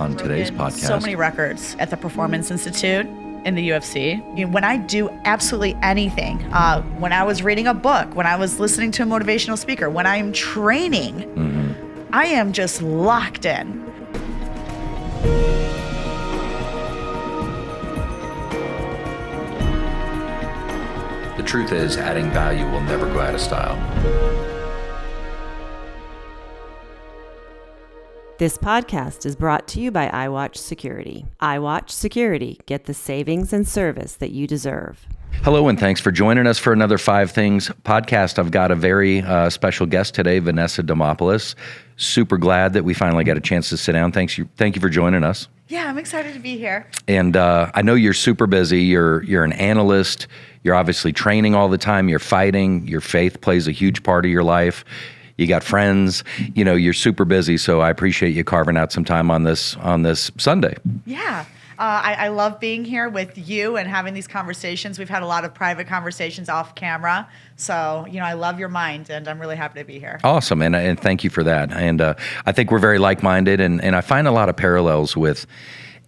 on today's podcast. So many records at the Performance Institute in the UFC. When I do absolutely anything, when I was reading a book, when I was listening to a motivational speaker, when I'm training, I am just locked in. The truth is, adding value will never go out of style. This podcast is brought to you by iWatch Security. iWatch Security. Get the savings and service that you deserve. Hello, and thanks for joining us for another Five Things podcast. I've got a very special guest today, Vanessa Demopoulos. Super glad that we finally got a chance to sit down. Thank you for joining us. Yeah, I'm excited to be here. And I know you're super busy. You're an analyst. You're obviously training all the time. You're fighting. Your faith plays a huge part of your life. You got friends. You know, you're super busy. So I appreciate you carving out some time on this Sunday. Yeah. I love being here with you and having these conversations. We've had a lot of private conversations off camera. So, I love your mind, and I'm really happy to be here. Awesome. And thank you for that. And I think we're very like-minded, and I find a lot of parallels with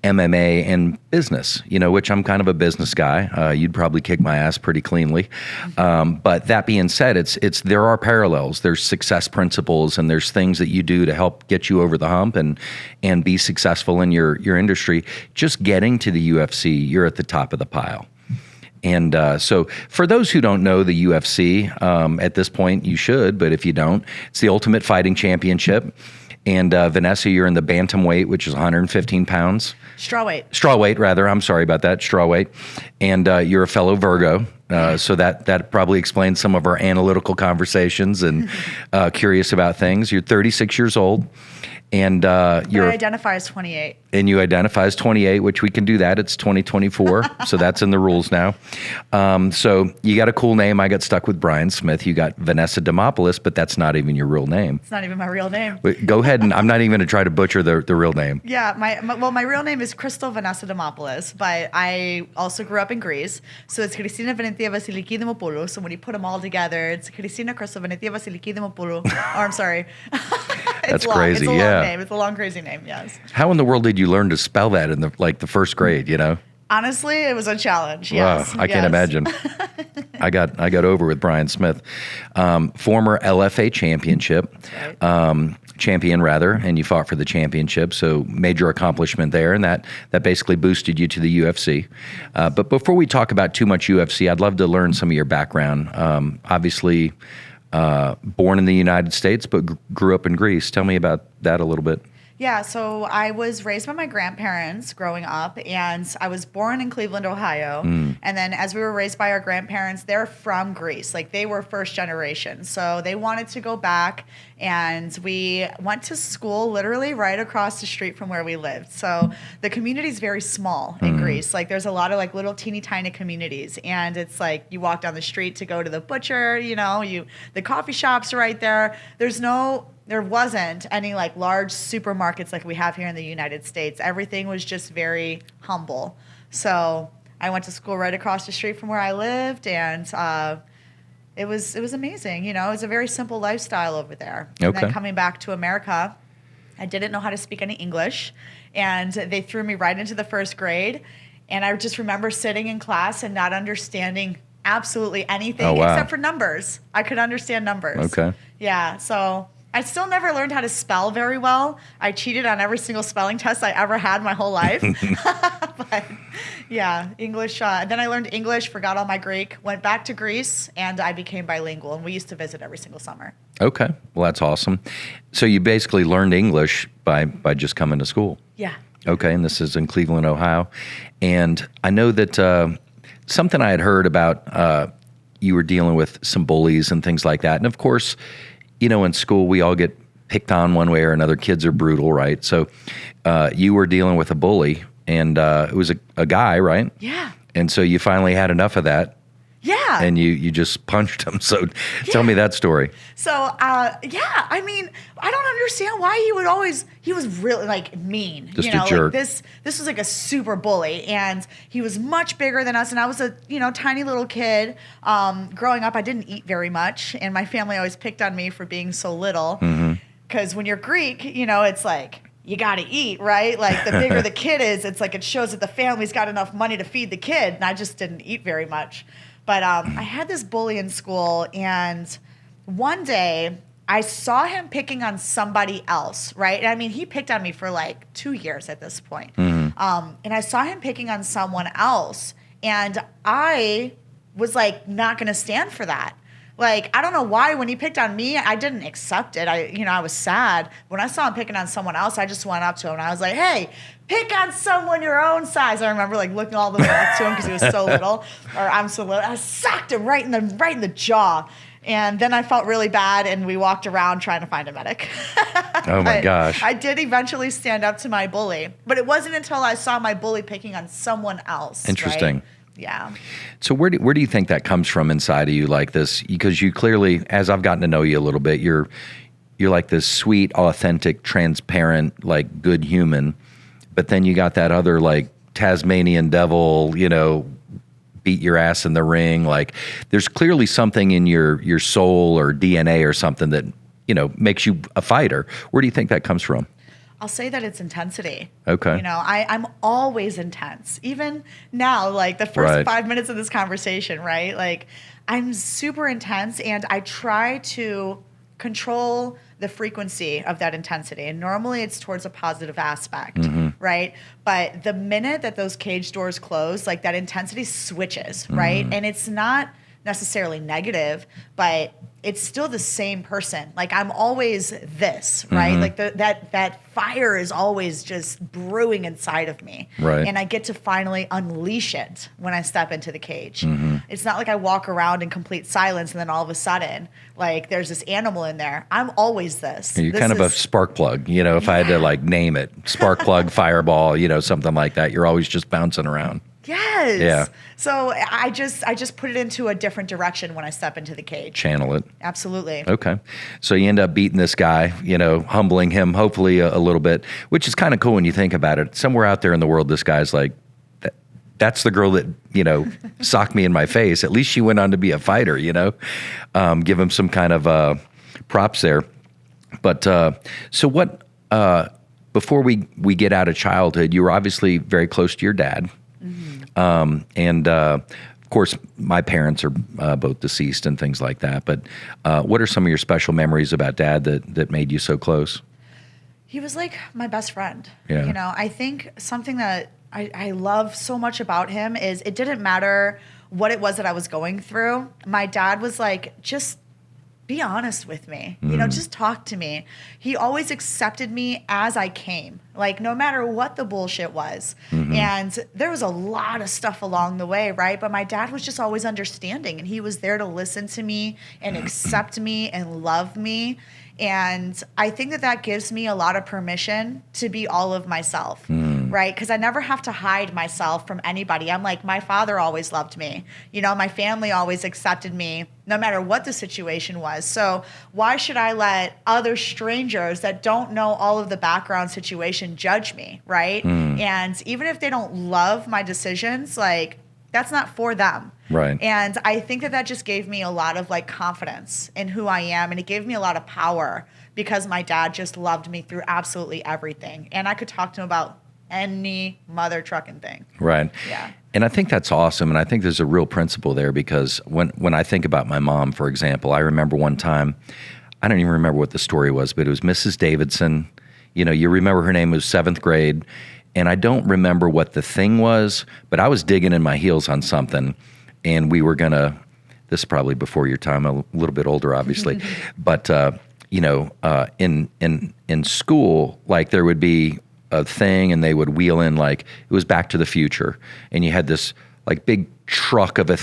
MMA and business, which I'm kind of a business guy. You'd probably kick my ass pretty cleanly. But that being said, there are parallels. There's success principles, and there's things that you do to help get you over the hump and be successful in your industry. Just getting to the UFC, you're at the top of the pile. And so for those who don't know the UFC, at this point you should, but if you don't, it's the Ultimate Fighting Championship. And Vanessa, you're in the bantamweight, which is 115 pounds. Strawweight, rather. I'm sorry about that. Strawweight. And you're a fellow Virgo. So that probably explains some of our analytical conversations and curious about things. You're 36 years old. And I identify as 28. And you identify as 28, which we can do that. It's 2024, so that's in the rules now. So you got a cool name. I got stuck with Brian Smith. You got Vanessa Demopoulos, but that's not even your real name. It's not even my real name. Go ahead, and I'm not even going to try to butcher the real name. Yeah, my real name is Crystal Vanessa Demopoulos, but I also grew up in Greece. So it's Christina Venetia Vasiliki Demopoulos. So when you put them all together, it's Christina Crystal Venetia Vasiliki Demopoulos. Or I'm sorry. That's crazy. It's a long name. It's a long, crazy name. Yes. How in the world did you learn to spell that in the first grade? Honestly, it was a challenge. Yes. Wow, I can't imagine. I got over with Brian Smith, former LFA championship, champion rather, and you fought for the championship. So major accomplishment there, and that basically boosted you to the UFC. But before we talk about too much UFC, I'd love to learn some of your background. Obviously. Born in the United States, but grew up in Greece. Tell me about that a little bit. Yeah, so I was raised by my grandparents growing up, and I was born in Cleveland, Ohio. And then as we were raised by our grandparents, they're from Greece. Like, they were first generation. So they wanted to go back, and we went to school literally right across the street from where we lived. So the community is very small in Greece. Like, there's a lot of little teeny tiny communities, and it's like you walk down the street to go to the butcher, the coffee shops are right there. There wasn't any large supermarkets like we have here in the United States. Everything was just very humble. So I went to school right across the street from where I lived, and it was amazing. It was a very simple lifestyle over there. Okay. And then coming back to America, I didn't know how to speak any English, and they threw me right into the first grade. And I just remember sitting in class and not understanding absolutely anything except for numbers. I could understand numbers. Okay. Yeah, so I still never learned how to spell very well. I cheated on every single spelling test I ever had my whole life. But yeah, English. Then I learned English, forgot all my Greek, went back to Greece, and I became bilingual. And we used to visit every single summer. Okay. Well, that's awesome. So you basically learned English by just coming to school. Yeah. Okay. And this is in Cleveland, Ohio. And I know that something I had heard about you were dealing with some bullies and things like that. And of course, in school, we all get picked on one way or another. Kids are brutal, right? So you were dealing with a bully, and it was a guy, right? Yeah. And so you finally had enough of that. Yeah. And you just punched him. So tell me that story. So, I mean, I don't understand why he was really mean. Just a jerk. This was a super bully, and he was much bigger than us. And I was a, tiny little kid. Growing up, I didn't eat very much, and my family always picked on me for being so little. Because when you're Greek, it's you got to eat, right? Like the bigger the kid is, it's like it shows that the family's got enough money to feed the kid. And I just didn't eat very much. But I had this bully in school, and one day I saw him picking on somebody else, right? And I mean, he picked on me for like 2 years at this point. And I saw him picking on someone else, and I was like not going to stand for that. Like, I don't know why when he picked on me, I didn't accept it. I was sad. When I saw him picking on someone else, I just went up to him and I was like, hey, pick on someone your own size. I remember like looking all the way up to him because he was so little, or I'm so little. I socked him right in the jaw. And then I felt really bad, and we walked around trying to find a medic. Oh my gosh. I did eventually stand up to my bully, but it wasn't until I saw my bully picking on someone else. Interesting. Right? Yeah. So where do you think that comes from inside of you, like this? Because you clearly, as I've gotten to know you a little bit, you're like this sweet, authentic, transparent, like good human. But then you got that other like Tasmanian devil, beat your ass in the ring. Like there's clearly something in your soul or DNA or something that, makes you a fighter. Where do you think that comes from? I'll say that it's intensity. Okay. I'm always intense. Even now, like the first 5 minutes of this conversation, right? Like I'm super intense, and I try to control the frequency of that intensity. And normally it's towards a positive aspect, right? But the minute that those cage doors close, like that intensity switches, right? And it's not necessarily negative, but it's still the same person. Like I'm always this, right? Like that fire is always just brewing inside of me. Right. And I get to finally unleash it when I step into the cage. It's not like I walk around in complete silence and then all of a sudden, like there's this animal in there. I'm always this. You're kind of a spark plug, if I had to like name it. Spark plug, fireball, something like that. You're always just bouncing around. Yes. Yeah. So I just put it into a different direction when I step into the cage. Channel it. Absolutely. Okay. So you end up beating this guy, humbling him, hopefully a little bit, which is kind of cool when you think about it. Somewhere out there in the world, this guy's like, that's the girl that, socked me in my face. At least she went on to be a fighter, give him some kind of props there. But so what, before we get out of childhood, you were obviously very close to your dad. And of course, my parents are both deceased and things like that. But what are some of your special memories about Dad that made you so close? He was like my best friend. Yeah. I think something that I love so much about him is it didn't matter what it was that I was going through. My dad was like, just be honest with me. Just talk to me. He always accepted me as I came, like no matter what the bullshit was. And there was a lot of stuff along the way, right? But my dad was just always understanding, and he was there to listen to me and accept me and love me. And I think that gives me a lot of permission to be all of myself, right? Because I never have to hide myself from anybody. I'm like, my father always loved me. My family always accepted me no matter what the situation was. So why should I let other strangers that don't know all of the background situation judge me, right? And even if they don't love my decisions, like that's not for them. Right. And I think that just gave me a lot of like confidence in who I am. And it gave me a lot of power because my dad just loved me through absolutely everything. And I could talk to him about any mother trucking thing. Right. Yeah. And I think that's awesome. And I think there's a real principle there because when I think about my mom, for example, I remember one time, I don't even remember what the story was, but it was Mrs. Davidson. You remember her name was 7th grade. And I don't remember what the thing was, but I was digging in my heels on something. And we were this is probably before your time, a little bit older, obviously. But, in school, like there would be a thing and they would wheel in like, it was Back to the Future. And you had this like big truck of a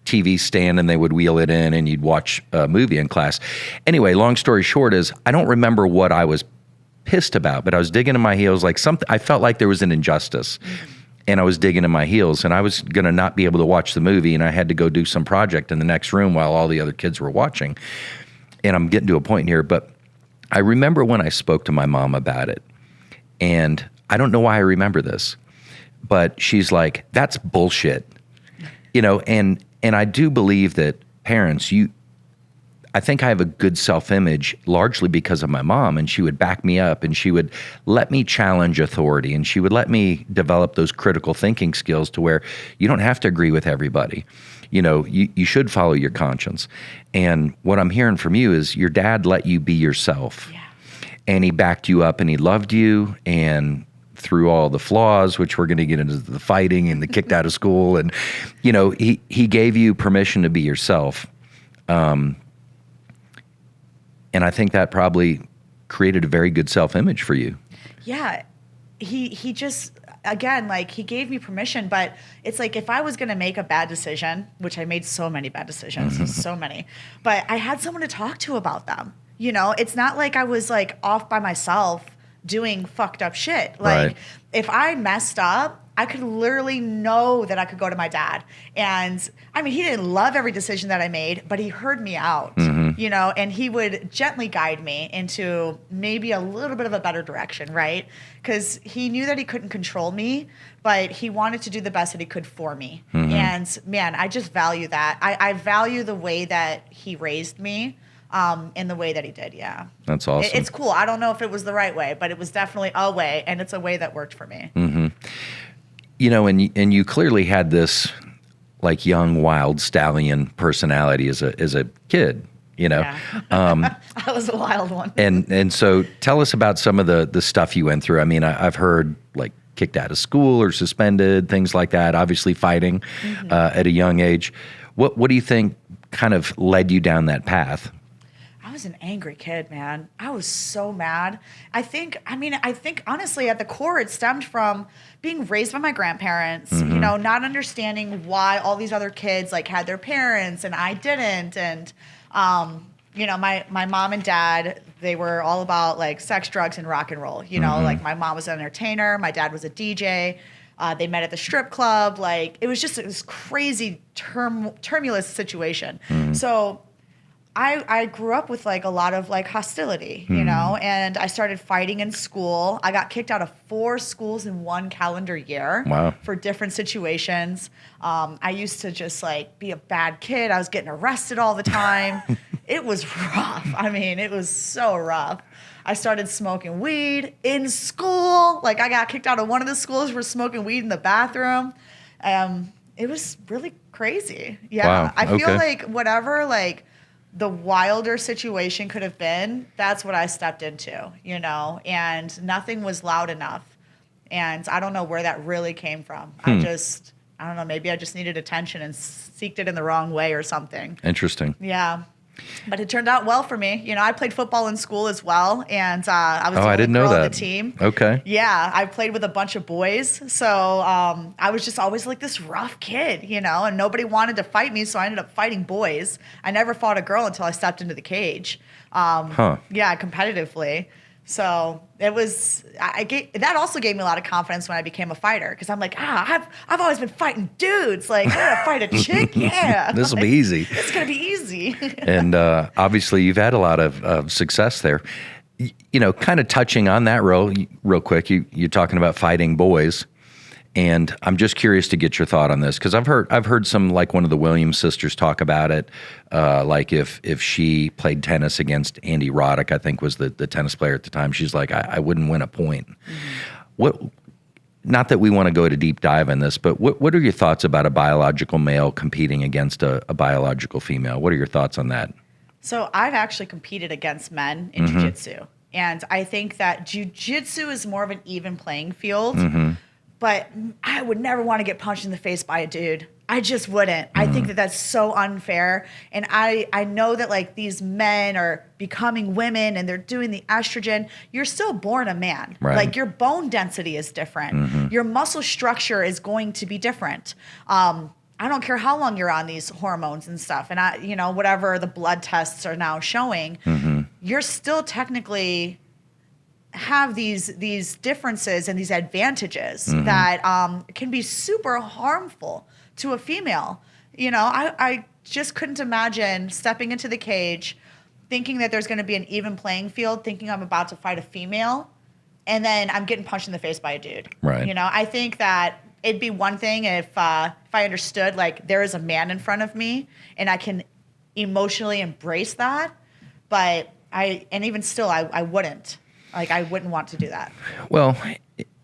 TV stand and they would wheel it in and you'd watch a movie in class. Anyway, long story short is I don't remember what I was pissed about, but I was digging in my heels like something. I felt like there was an injustice. And I was digging in my heels, and I was going to not be able to watch the movie, and I had to go do some project in the next room while all the other kids were watching. And I'm getting to a point here, but I remember when I spoke to my mom about it, and I don't know why I remember this, but she's like, that's bullshit. And I do believe that parents, I think I have a good self-image largely because of my mom, and she would back me up, and she would let me challenge authority, and she would let me develop those critical thinking skills to where you don't have to agree with everybody. You should follow your conscience. And what I'm hearing from you is your dad let you be yourself. Yeah. And he backed you up, and he loved you, and through all the flaws, which we're going to get into the fighting and the kicked out of school. And, he gave you permission to be yourself. And I think that probably created a very good self-image for you. Yeah. He just, again, like he gave me permission, but it's like if I was going to make a bad decision, which I made so many bad decisions, so many, but I had someone to talk to about them. It's not like I was like off by myself doing fucked up shit. Like Right. if I messed up, I could literally know that I could go to my dad. And I mean, he didn't love every decision that I made, but he heard me out, and he would gently guide me into maybe a little bit of a better direction, right? Because he knew that he couldn't control me, but he wanted to do the best that he could for me. And man, I just value that. I value the way that he raised me. In the way that he did, yeah. That's awesome. It's cool. I don't know if it was the right way, but it was definitely a way, and it's a way that worked for me. And you clearly had this like young wild stallion personality as a kid, Yeah. I was a wild one. And so tell us about some of the stuff you went through. I mean, I've heard like kicked out of school or suspended, things like that, obviously fighting at a young age. What do you think kind of led you down that path? I was an angry kid, man. I was so mad. I think honestly at the core it stemmed from being raised by my grandparents, not understanding why all these other kids like had their parents and I didn't. And, my mom and dad, they were all about like sex, drugs, and rock and roll. Like my mom was an entertainer. My dad was a DJ. They met at the strip club. Like it was just this crazy tumultuous situation. So I grew up with like a lot of like hostility, and I started fighting in school. I got kicked out of 4 schools in 1 calendar year. Wow. For different situations. I used to just like be a bad kid. I was getting arrested all the time. It was rough. I mean, it was so rough. I started smoking weed in school. Like I got kicked out of one of the schools for smoking weed in the bathroom. It was really crazy. Yeah. Wow. I feel Okay. like whatever like the wilder situation could have been, that's what I stepped into, and nothing was loud enough. And I don't know where that really came from. I don't know, maybe I just needed attention and seeked it in the wrong way or something. Interesting. Yeah. But it turned out well for me. I played football in school as well, and I was the I only didn't know girl on that. the team. Okay. Yeah, I played with a bunch of boys, so I was just always like this rough kid, and nobody wanted to fight me, so I ended up fighting boys. I never fought a girl until I stepped into the cage. Yeah, competitively. So it was. That also gave me a lot of confidence when I became a fighter because I'm like, I've always been fighting dudes. Like, I'm gonna fight a chick. Yeah, This will be easy. It's gonna be easy. And obviously, you've had a lot of success there. Kind of touching on that real quick, you're talking about fighting boys. And I'm just curious to get your thought on this because I've heard some like one of the Williams sisters talk about it, like if she played tennis against Andy Roddick, I think was the tennis player at the time. She's like, I wouldn't win a point. What? Not that we want to go to deep dive in this, but what are your thoughts about a biological male competing against a biological female? What are your thoughts on that? So I've actually competed against men in jiu-jitsu, and I think that jiu-jitsu is more of an even playing field. But I would never want to get punched in the face by a dude. I just wouldn't. I think that that's so unfair. And I know that like these men are becoming women and they're doing the estrogen. You're still born a man. Right. Like your bone density is different. Your muscle structure is going to be different. I don't care how long you're on these hormones and stuff. And whatever the blood tests are now showing, you're still technically have these differences and these advantages that can be super harmful to a female. I just couldn't imagine stepping into the cage, thinking that there's going to be an even playing field, thinking I'm about to fight a female, and then I'm getting punched in the face by a dude. Right. I think that it'd be one thing if I understood like there is a man in front of me and I can emotionally embrace that, but even still, I wouldn't. Like, I wouldn't want to do that. Well,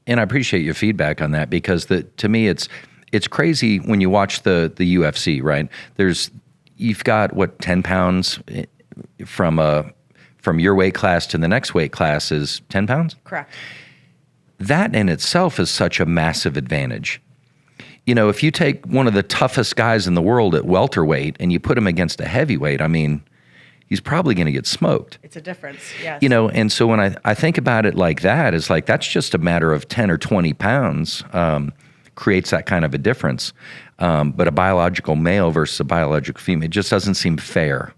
and I appreciate your feedback on that, because to me, it's crazy when you watch the UFC, right? You've got 10 pounds from your weight class to the next weight class is 10 pounds? Correct. That in itself is such a massive advantage. You know, if you take one of the toughest guys in the world at welterweight and you put him against a heavyweight, I mean, he's probably going to get smoked. It's a difference, yes. You know, and so when I think about it like that, it's like that's just a matter of 10 or 20 pounds creates that kind of a difference. But a biological male versus a biological female, it just doesn't seem fair.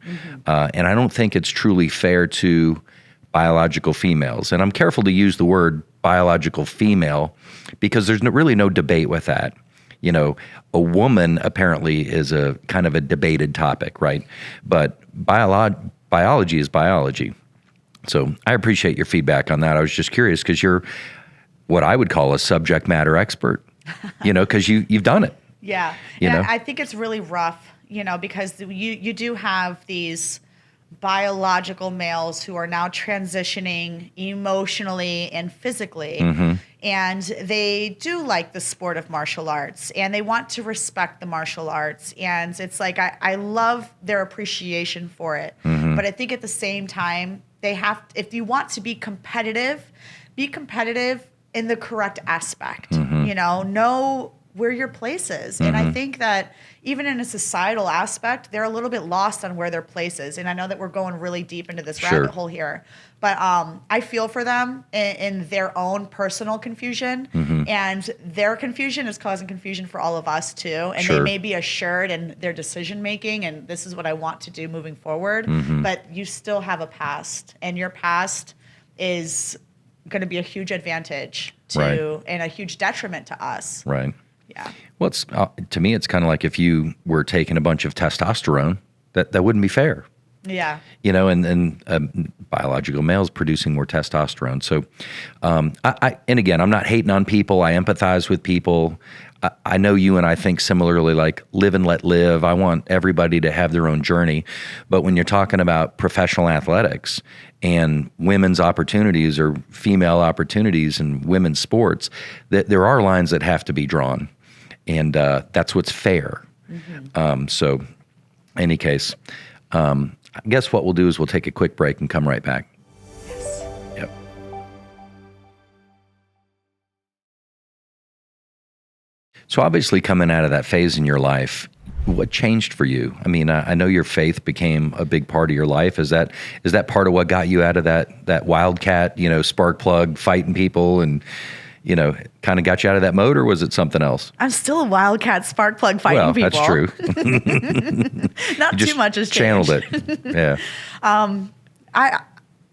And I don't think it's truly fair to biological females. And I'm careful to use the word biological female because there's really no debate with that. You know, a woman apparently is a kind of a debated topic, right? But biology is biology. So I appreciate your feedback on that. I was just curious because you're what I would call a subject matter expert, you know, because you've done it. Yeah. And I think it's really rough, you know, because you do have these biological males who are now transitioning emotionally and physically. And they do like the sport of martial arts and they want to respect the martial arts. And it's like, I love their appreciation for it. But I think at the same time, if you want to be competitive in the correct aspect, you know where your place is. And I think that even in a societal aspect, they're a little bit lost on where their place is. And I know that we're going really deep into this rabbit hole here, but I feel for them in their own personal confusion. And their confusion is causing confusion for all of us too. And they may be assured in their decision making and this is what I want to do moving forward. But you still have a past, and your past is going to be a huge advantage and a huge detriment to us. Right. Yeah. Well, to me, it's kind of like if you were taking a bunch of testosterone, that wouldn't be fair. Yeah. You know, and biological males producing more testosterone. So, and again, I'm not hating on people. I empathize with people. I know you and I think similarly, like live and let live. I want everybody to have their own journey. But when you're talking about professional athletics and women's opportunities or female opportunities in women's sports, there are lines that have to be drawn. And that's what's fair. So in any case, I guess what we'll do is we'll take a quick break and come right back. Yes. Yep. So obviously coming out of that phase in your life, what changed for you? I mean, I know your faith became a big part of your life. Is that part of what got you out of that wildcat, you know, spark plug fighting people and, you know, kind of got you out of that mode, or was it something else? I'm still a wildcat spark plug fighting people. Well, that's true. Not too much has changed. Channeled it. Yeah.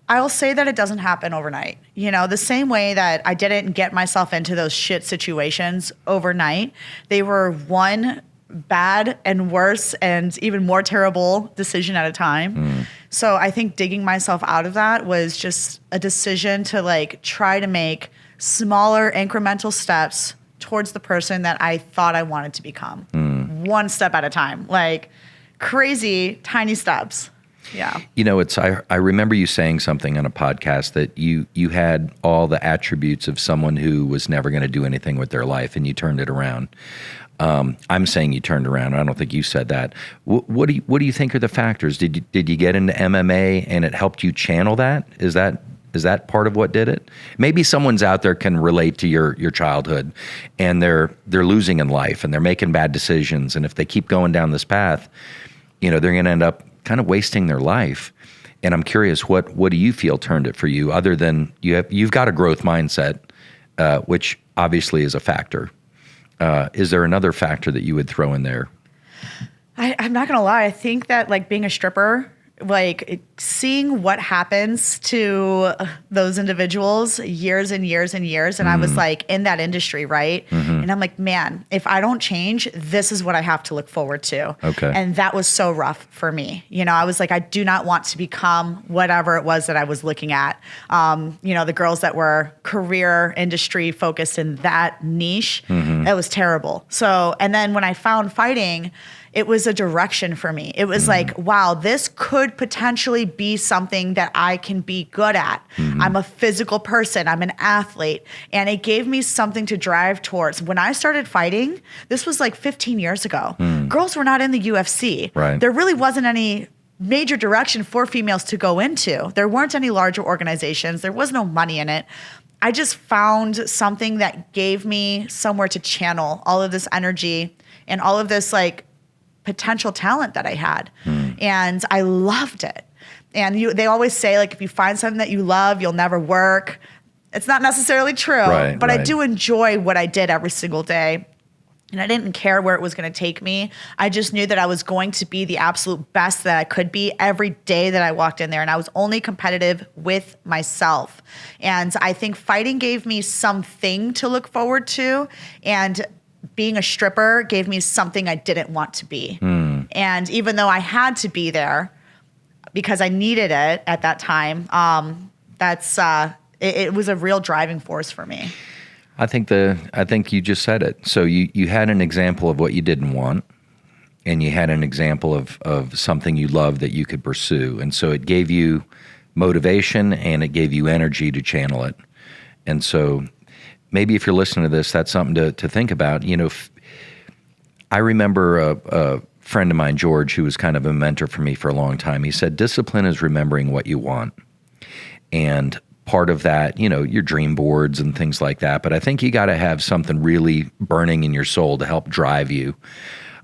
I'll say that it doesn't happen overnight. You know, the same way that I didn't get myself into those shit situations overnight. They were one bad and worse and even more terrible decision at a time. So I think digging myself out of that was just a decision to like try to make smaller incremental steps towards the person that I thought I wanted to become. One step at a time, like crazy tiny steps. Yeah. You know, I remember you saying something on a podcast that you had all the attributes of someone who was never going to do anything with their life, and you turned it around. I'm saying you turned around. I don't think you said that. What do you think are the factors? Did you get into MMA and it helped you channel that? Is that part of what did it? Maybe someone's out there can relate to your childhood, and they're losing in life and they're making bad decisions, and if they keep going down this path, you know, they're going to end up kind of wasting their life. And I'm curious, what do you feel turned it for you, other than you've got a growth mindset, which obviously is a factor. Is there another factor that you would throw in there? I'm not gonna lie. I think that like being a stripper, like seeing what happens to those individuals years and years and years. And I was like in that industry, right? And I'm like, man, if I don't change, this is what I have to look forward to. Okay. And that was so rough for me. You know, I was like, I do not want to become whatever it was that I was looking at. You know, the girls that were career industry focused in that niche, It was terrible. So, and then when I found fighting, it was a direction for me. It was like, wow, this could potentially be something that I can be good at. I'm a physical person. I'm an athlete. And it gave me something to drive towards. When I started fighting, this was like 15 years ago. Girls were not in the UFC. Right. There really wasn't any major direction for females to go into. There weren't any larger organizations. There was no money in it. I just found something that gave me somewhere to channel all of this energy and all of this like potential talent that I had. And I loved it. And they always say, like, if you find something that you love, you'll never work. It's not necessarily true, but I do enjoy what I did every single day. And I didn't care where it was going to take me. I just knew that I was going to be the absolute best that I could be every day that I walked in there. And I was only competitive with myself. And I think fighting gave me something to look forward to. And being a stripper gave me something I didn't want to be. And even though I had to be there because I needed it at that time, it was a real driving force for me. I think you just said it. So you had an example of what you didn't want, and you had an example of something you loved that you could pursue. And so it gave you motivation and it gave you energy to channel it. And so maybe if you're listening to this, that's something to think about. You know, I remember a friend of mine, George, who was kind of a mentor for me for a long time. He said, discipline is remembering what you want. And part of that, you know, your dream boards and things like that. But I think you got to have something really burning in your soul to help drive you.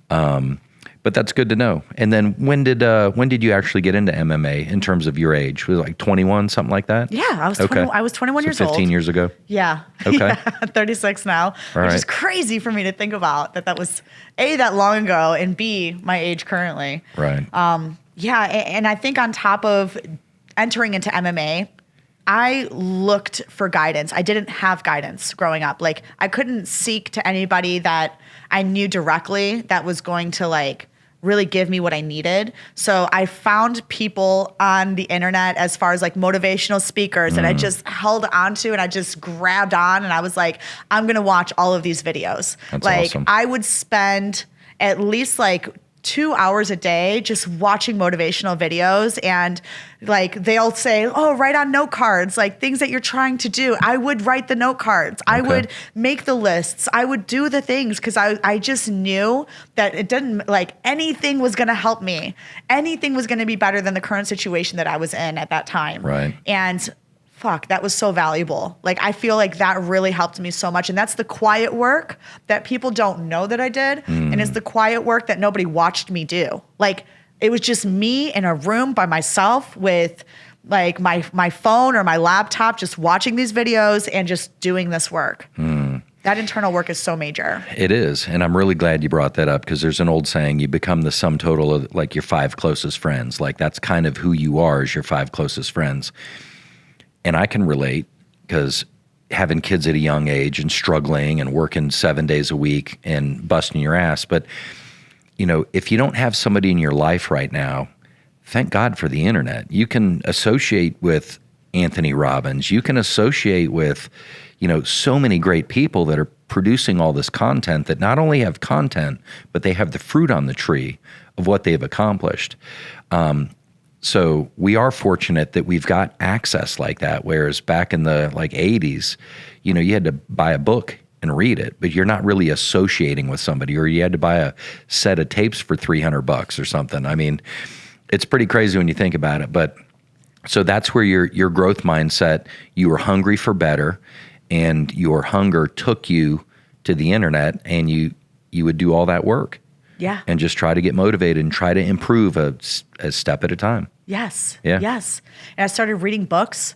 But that's good to know. And then when did you actually get into MMA in terms of your age? Was it like 21, something like that? Yeah, I was 21 years old. 15 years ago? Yeah. Okay. Yeah, 36 now, which is crazy for me to think about that was A, that long ago, and B, my age currently. Right. Yeah, and I think on top of entering into MMA, I looked for guidance. I didn't have guidance growing up. Like, I couldn't seek to anybody that I knew directly that was going to like really give me what I needed. So I found people on the internet as far as like motivational speakers and I just held onto and I just grabbed on and I was like, I'm going to watch all of these videos. That's like awesome. I would spend at least like 2 hours a day just watching motivational videos, and like they'll say, oh, write on note cards, like things that you're trying to do. I would write the note cards. I would make the lists. I would do the things because I just knew that it didn't, like, anything was going to help me. Anything was going to be better than the current situation that I was in at that time. Right. And fuck, that was so valuable. Like, I feel like that really helped me so much. And that's the quiet work that people don't know that I did. And it's the quiet work that nobody watched me do. Like, it was just me in a room by myself with like my phone or my laptop, just watching these videos and just doing this work. That internal work is so major. It is. And I'm really glad you brought that up because there's an old saying, you become the sum total of like your 5 closest friends. Like, that's kind of who you are, is your 5 closest friends. And I can relate because having kids at a young age and struggling and working 7 days a week and busting your ass. But, you know, if you don't have somebody in your life right now, thank God for the internet. You can associate with Anthony Robbins. You can associate with, you know, so many great people that are producing all this content that not only have content, but they have the fruit on the tree of what they've accomplished. So we are fortunate that we've got access like that, whereas back in the like 80s, you know, you had to buy a book and read it, but you're not really associating with somebody, or you had to buy a set of tapes for $300 or something. I mean, it's pretty crazy when you think about it. But so that's where your growth mindset, you were hungry for better, and your hunger took you to the internet, and you would do all that work. Yeah. And just try to get motivated and try to improve a step at a time. Yes. Yeah. Yes. And I started reading books.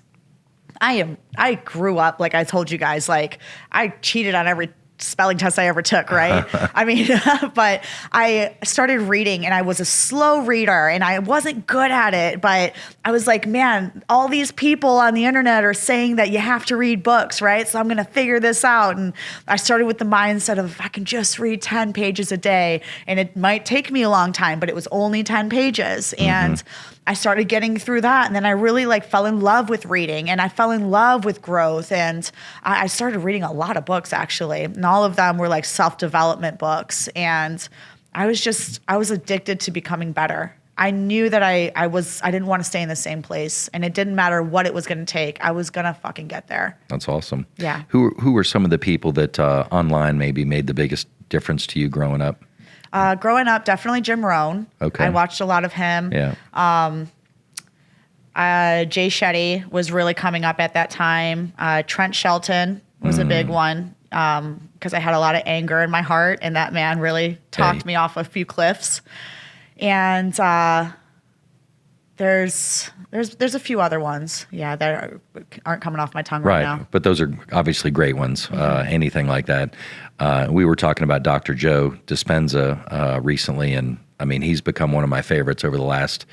I grew up, like I told you guys, like I cheated on every spelling test I ever took, right? I mean, but I started reading and I was a slow reader and I wasn't good at it, but I was like, man, all these people on the internet are saying that you have to read books, right? So I'm going to figure this out. And I started with the mindset of, if I can just read 10 pages a day, and it might take me a long time, but it was only 10 pages. And I started getting through that. And then I really like fell in love with reading, and I fell in love with growth. And I started reading a lot of books, actually. And all of them were like self-development books. And I was addicted to becoming better. I knew that I didn't want to stay in the same place, and it didn't matter what it was going to take. I was going to fucking get there. That's awesome. Yeah. Who were some of the people that online maybe made the biggest difference to you growing up? Growing up, definitely Jim Rohn. Okay. I watched a lot of him. Yeah. Jay Shetty was really coming up at that time. Trent Shelton was a big one, because I had a lot of anger in my heart, and that man really talked me off a few cliffs. And there's a few other ones, that aren't coming off my tongue right now. But those are obviously great ones. Anything like that. We were talking about Dr. Joe Dispenza recently, and I mean, he's become one of my favorites over the last.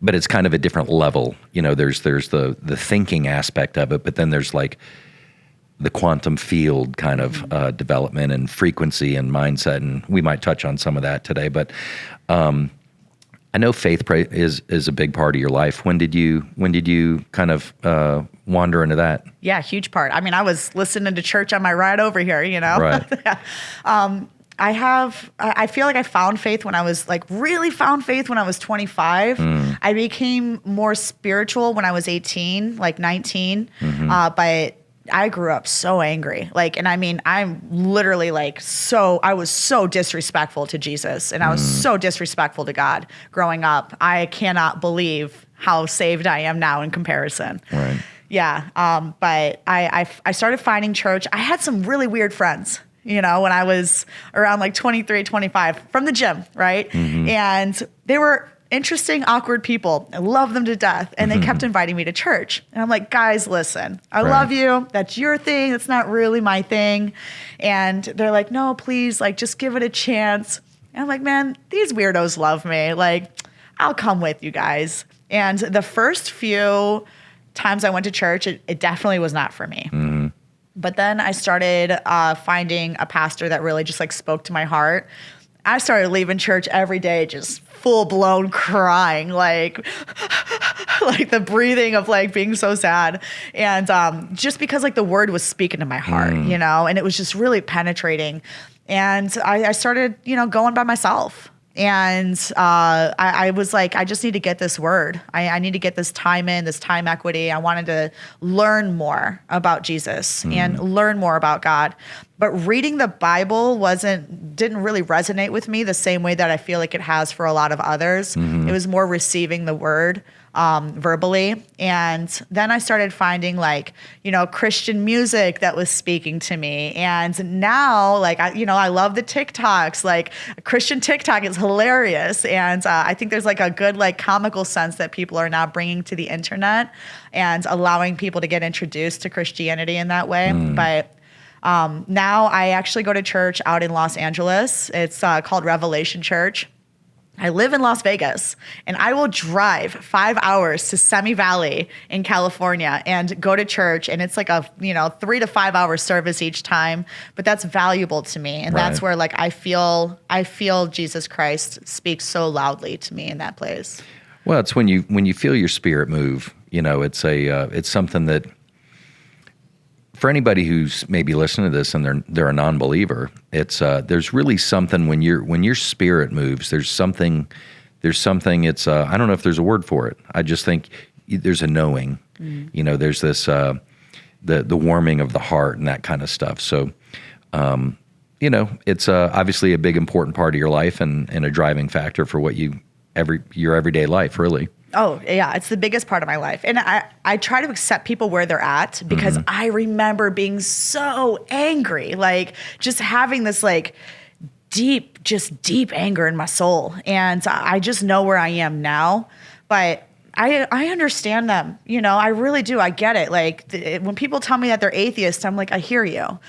But it's kind of a different level. You know, there's the thinking aspect of it, but then there's like the quantum field kind of development and frequency and mindset, and we might touch on some of that today. But I know faith is a big part of your life. When did you kind of wander into that? Yeah, huge part. I mean, I was listening to church on my ride over here, you know? Right. I feel like I found faith when I was really found faith when I was 25. I became more spiritual when I was 18, like 19. But I grew up so angry. And I mean, I'm literally I was so disrespectful to Jesus, and I was so disrespectful to God growing up. I cannot believe how saved I am now in comparison. Right. Yeah. But I started finding church. I had some really weird friends, when I was around 23, 25 from the gym. Right. And they were interesting, awkward people. I love them to death. And they kept inviting me to church. And I'm like, guys, listen, I love you. That's your thing. It's not really my thing. And they're like, no, please, just give it a chance. And I'm like, man, these weirdos love me. I'll come with you guys. And the first few times I went to church, it definitely was not for me. But then I started finding a pastor that really just spoke to my heart. I started leaving church every day just full-blown crying, like the breathing of being so sad. And just because the word was speaking to my heart, and it was just really penetrating. And I started, going by myself. And I was like, I just need to get this word. I need to get this time equity. I wanted to learn more about Jesus and learn more about God. But reading the Bible didn't really resonate with me the same way that I feel like it has for a lot of others. It was more receiving the word verbally. And then I started finding Christian music that was speaking to me. And now I love the TikToks. Christian TikTok is hilarious. And I think there's a good comical sense that people are now bringing to the internet and allowing people to get introduced to Christianity in that way. But now I actually go to church out in Los Angeles. It's called Revelation Church. I live in Las Vegas, and I will drive 5 hours to Semi Valley in California and go to church. And it's a 3 to 5 hour service each time, but that's valuable to me. And that's where I feel Jesus Christ speaks so loudly to me in that place. Well, it's when you feel your spirit move. It's something that, for anybody who's maybe listening to this and they're a non-believer, it's there's really something when your spirit moves. There's something. It's I don't know if there's a word for it. I just think there's a knowing. There's this the warming of the heart and that kind of stuff. So, it's obviously a big important part of your life and a driving factor for what your everyday life, really. Oh, yeah. It's the biggest part of my life. And I try to accept people where they're at because I remember being so angry, just having this deep anger in my soul. And I just know where I am now. But I understand them. I really do. I get it. When people tell me that they're atheists, I'm like, I hear you.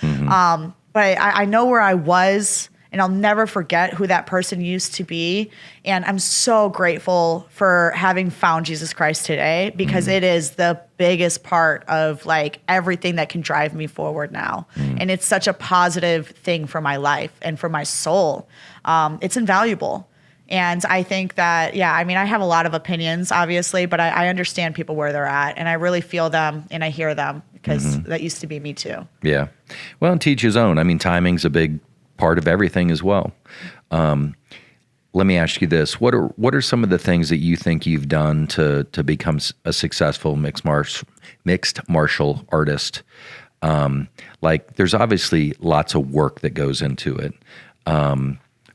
But I know where I was. And I'll never forget who that person used to be. And I'm so grateful for having found Jesus Christ today because it is the biggest part of everything that can drive me forward now. And it's such a positive thing for my life and for my soul. It's invaluable. And I think that, I mean, I have a lot of opinions, obviously, but I understand people where they're at, and I really feel them and I hear them because that used to be me too. Yeah. Well, and teach his own. I mean, timing's a big part of everything as well. Let me ask you this. What are some of the things that you think you've done to become a successful mixed martial artist? Like, there's obviously lots of work that goes into it.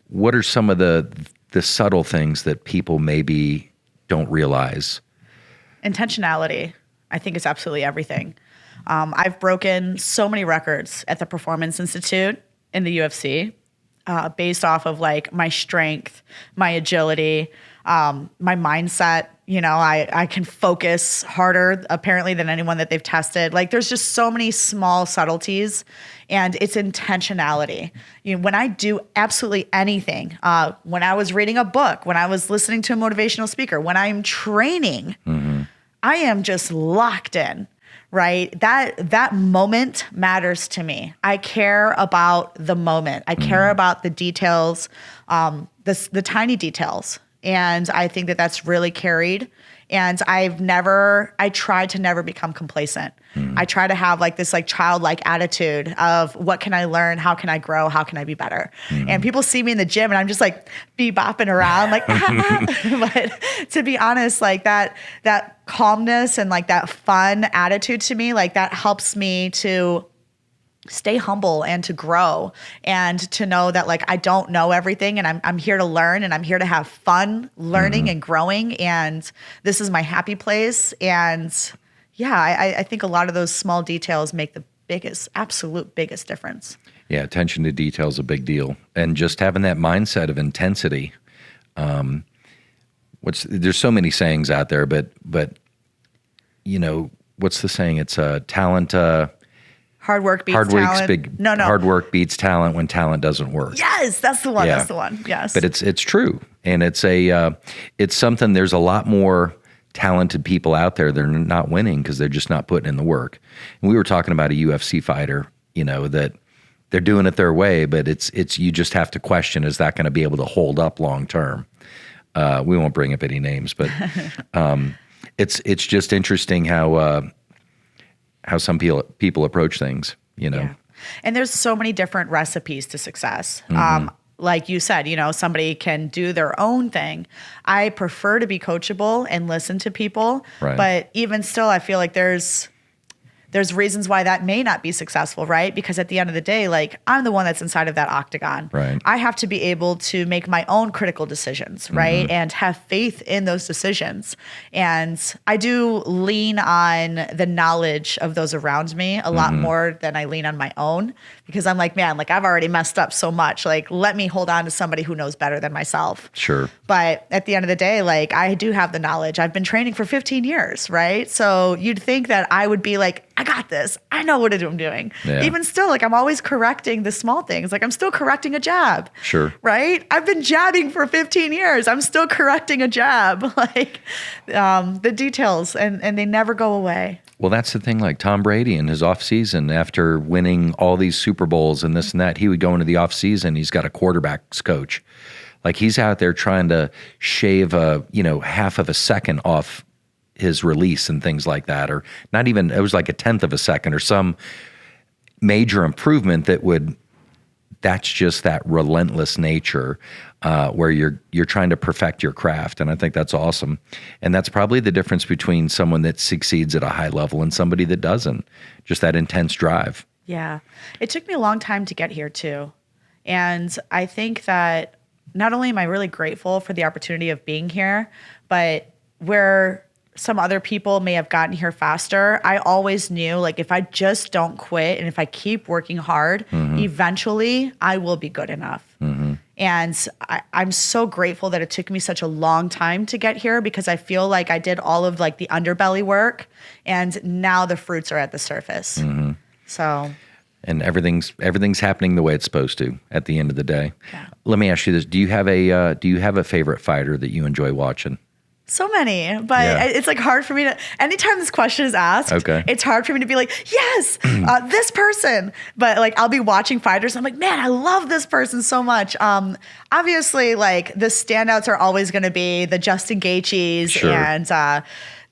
What are some of the subtle things that people maybe don't realize? Intentionality, I think, is absolutely everything. I've broken so many records at the Performance Institute in the UFC based off of like my strength, my agility, my mindset. You know, I can focus harder apparently than anyone that they've tested. Like, there's just so many small subtleties, and it's intentionality. You know, when I do absolutely anything, when I was reading a book, when I was listening to a motivational speaker, when I'm training, I am just locked in. Right? That moment matters to me. I care about the moment. I care about the details, the tiny details. And I think that that's really carried. And I try to never become complacent. I try to have like this like childlike attitude of what can I learn? How can I grow? How can I be better? And people see me in the gym and I'm just like bebopping around like, but to be honest, like that calmness and like that fun attitude to me, like that helps me to stay humble and to grow and to know that like I don't know everything, and I'm here to learn, and I'm here to have fun learning and growing, and this is my happy place. And I think a lot of those small details make the absolute biggest difference. Yeah, attention to detail is a big deal, and just having that mindset of intensity. There's so many sayings out there, but you know, what's the saying? It's talent. Hard work beats talent. Hard work beats talent when talent doesn't work. Yes, that's the one. Yeah. That's the one. Yes. But it's true, and it's something. There's a lot more talented people out there that are not winning because they're just not putting in the work. And we were talking about a UFC fighter, you know, that they're doing it their way, but it's you just have to question, is that going to be able to hold up long term? We won't bring up any names, but it's just interesting how some people approach things, you know. Yeah. And there's so many different recipes to success. Like you said, you know, somebody can do their own thing. I prefer to be coachable and listen to people, right. But even still, I feel like there's reasons why that may not be successful, right? Because at the end of the day, like, I'm the one that's inside of that octagon. Right. I have to be able to make my own critical decisions, right? And have faith in those decisions. And I do lean on the knowledge of those around me a lot more than I lean on my own, because I'm like, man, like, I've already messed up so much. Like, let me hold on to somebody who knows better than myself. Sure. But at the end of the day, like, I do have the knowledge. I've been training for 15 years, right? So you'd think that I would be like, I got this. I know what I'm doing. Yeah. Even still, like, I'm always correcting the small things. Like, I'm still correcting a jab. Sure. Right? I've been jabbing for 15 years. I'm still correcting a jab. Like, the details, and they never go away. Well, that's the thing. Like Tom Brady in his offseason, after winning all these Super Bowls and this and that, he would go into the offseason. He's got a quarterback's coach. Like, he's out there trying to shave half of a second off his release and things like that, or not even, it was like a 1/10 of a second or some major improvement that's just that relentless nature where you're trying to perfect your craft. And I think that's awesome. And that's probably the difference between someone that succeeds at a high level and somebody that doesn't. Just that intense drive. Yeah. It took me a long time to get here too. And I think that not only am I really grateful for the opportunity of being here, but where some other people may have gotten here faster, I always knew, like, if I just don't quit and if I keep working hard, eventually I will be good enough. And I'm so grateful that it took me such a long time to get here, because I feel like I did all of like the underbelly work, and now the fruits are at the surface. So. And everything's happening the way it's supposed to at the end of the day. Yeah. Let me ask you this: Do you have a favorite fighter that you enjoy watching? So many, but Yeah. it's like hard for me to, anytime this question is asked, Okay. it's hard for me to be like, yes, this person. But like, I'll be watching fighters. I'm like, man, I love this person so much. Obviously, like the standouts are always going to be the Justin Gaethjes Sure. and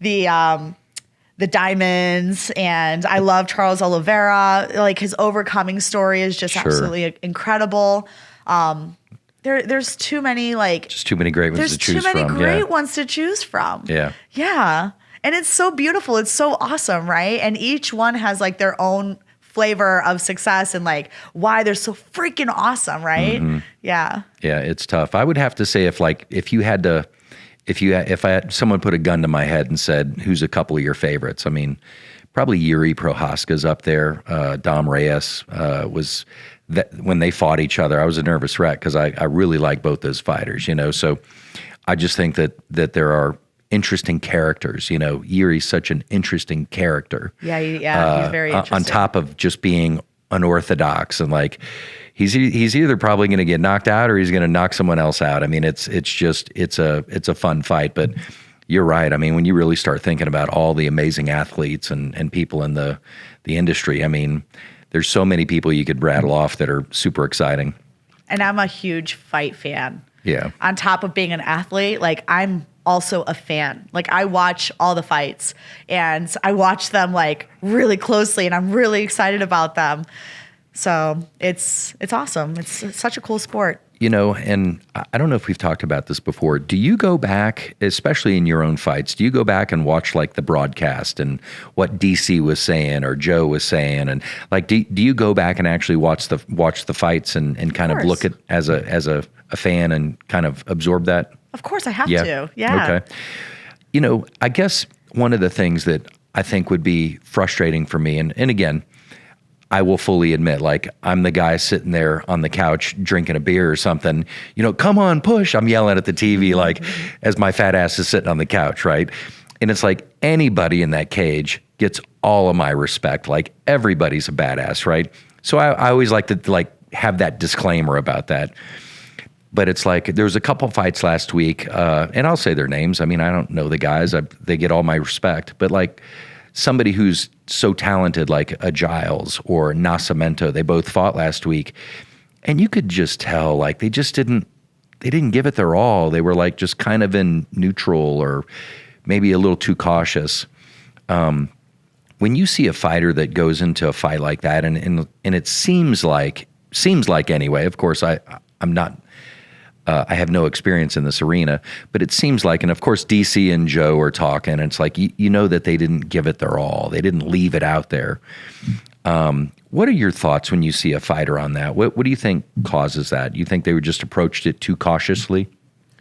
the Diamonds. And I love Charles Oliveira. Like his overcoming story is just Sure. absolutely incredible. There's too many Just too many great ones there's to choose too many from. great Yeah. ones to choose from. Yeah. Yeah. And it's so beautiful. It's so awesome, right? And each one has like their own flavor of success and like why they're so freaking awesome, right? Mm-hmm. Yeah. Yeah, it's tough. I would have to say if someone put a gun to my head and said, who's a couple of your favorites? I mean, probably Yuri Prohaska's up there. Dom Reyes was that when they fought each other, I was a nervous wreck because I really like both those fighters, you know. So I just think that there are interesting characters, you know. Yuri's such an interesting character. Yeah, he's very interesting. On top of just being unorthodox and like he's either probably going to get knocked out or he's going to knock someone else out. I mean, it's a fun fight, but you're right. I mean, when you really start thinking about all the amazing athletes and people in the industry, I mean, there's so many people you could rattle off that are super exciting. And I'm a huge fight fan. Yeah. On top of being an athlete, like I'm also a fan. Like I watch all the fights and I watch them like really closely and I'm really excited about them. So it's awesome. It's such a cool sport. You know, and I don't know if we've talked about this before. Do you go back, especially in your own fights, do you go back and watch like the broadcast and what DC was saying or Joe was saying? And like, do you go back and actually watch the fights and kind of look at as a fan and kind of absorb that? Of course I have to. Yeah. Okay. You know, I guess one of the things that I think would be frustrating for me, and again, I will fully admit, like, I'm the guy sitting there on the couch drinking a beer or something, you know, come on, push. I'm yelling at the TV, like, as my fat ass is sitting on the couch, right? And it's like anybody in that cage gets all of my respect. Like, everybody's a badass, right? So I always like to, like, have that disclaimer about that. But it's like, there was a couple fights last week, and I'll say their names. I mean, I don't know the guys. They get all my respect. But, like, somebody who's so talented like a Giles or Nascimento, they both fought last week, and you could just tell like they didn't give it their all. They were like just kind of in neutral or maybe a little too cautious. When you see a fighter that goes into a fight like that, and it seems like anyway, of course I'm not. I have no experience in this arena, but it seems like, and of course DC and Joe are talking, and it's like, you know that they didn't give it their all. They didn't leave it out there. What are your thoughts when you see a fighter on that? What do you think causes that? You think they were just approached it too cautiously?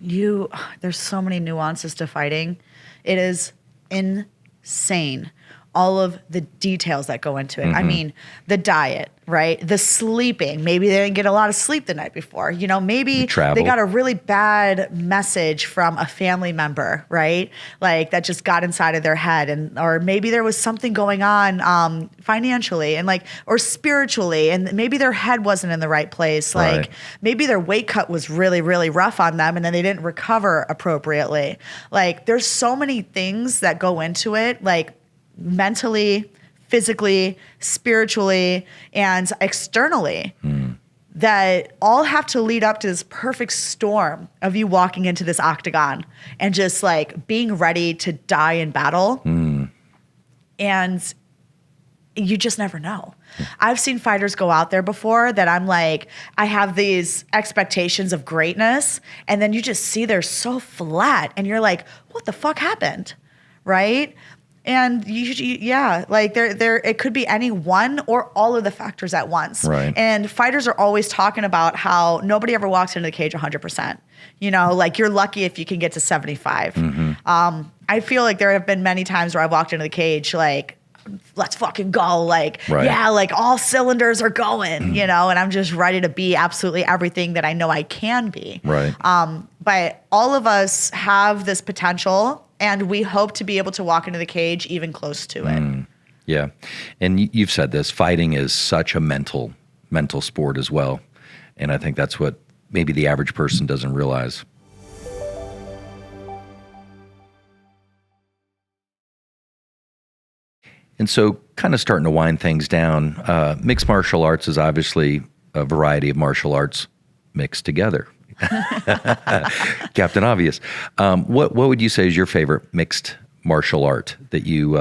There's so many nuances to fighting. It is insane. All of the details that go into it. Mm-hmm. I mean, the diet, right? The sleeping. Maybe they didn't get a lot of sleep the night before. You know, maybe they got a really bad message from a family member, right? Like that just got inside of their head, or maybe there was something going on financially and or spiritually, and maybe their head wasn't in the right place. Like maybe their weight cut was really, really rough on them, and then they didn't recover appropriately. Like there's so many things that go into it, like mentally, physically, spiritually, and externally that all have to lead up to this perfect storm of you walking into this octagon and just like being ready to die in battle. And you just never know. I've seen fighters go out there before that I'm like, I have these expectations of greatness, and then you just see they're so flat and you're like, what the fuck happened? Right? And there it could be any one or all of the factors at once. Right. And fighters are always talking about how nobody ever walks into the cage 100%. You know, like you're lucky if you can get to 75. Mm-hmm. I feel like there have been many times where I've walked into the cage like, let's fucking go. Like, yeah, like all cylinders are going, you know, and I'm just ready to be absolutely everything that I know I can be. Right. But all of us have this potential, and we hope to be able to walk into the cage even close to it. Yeah. And you've said this, fighting is such a mental sport as well. And I think that's what maybe the average person doesn't realize. And so kind of starting to wind things down, mixed martial arts is obviously a variety of martial arts mixed together. Captain Obvious. What would you say is your favorite mixed martial art that you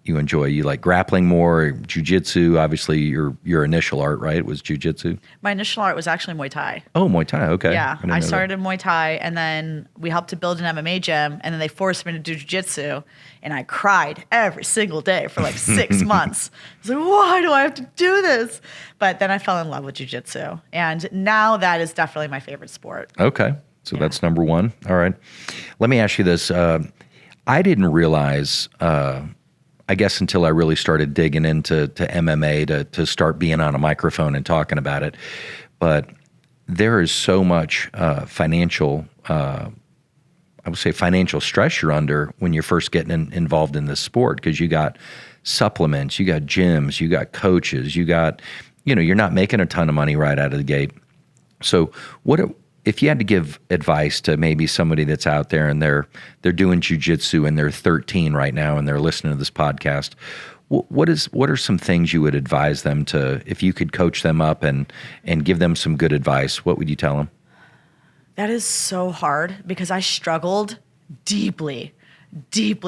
enjoy? You like grappling more, jiu-jitsu? Obviously, your initial art, right, was jiu-jitsu? My initial art was actually Muay Thai. Oh, Muay Thai. Okay. Yeah, didn't I know started in Muay Thai, and then we helped to build an MMA gym, and then they forced me to do jiu-jitsu, and I cried every single day for like 6 months. I was like, why do I have to do this? But then I fell in love with jiu-jitsu, and now that is definitely my favorite sport. Okay. So that's number one. All right. Let me ask you this. I didn't realize, I guess until I really started digging into MMA to start being on a microphone and talking about it, but there is so much financial, I would say financial stress you're under when you're first getting involved in this sport, because you got supplements, you got gyms, you got coaches, you got, you're not making a ton of money right out of the gate. So if you had to give advice to maybe somebody that's out there and they're doing jiu-jitsu and they're 13 right now and they're listening to this podcast, what are some things you would advise them to, if you could coach them up and give them some good advice, what would you tell them? That is so hard, because I struggled deeply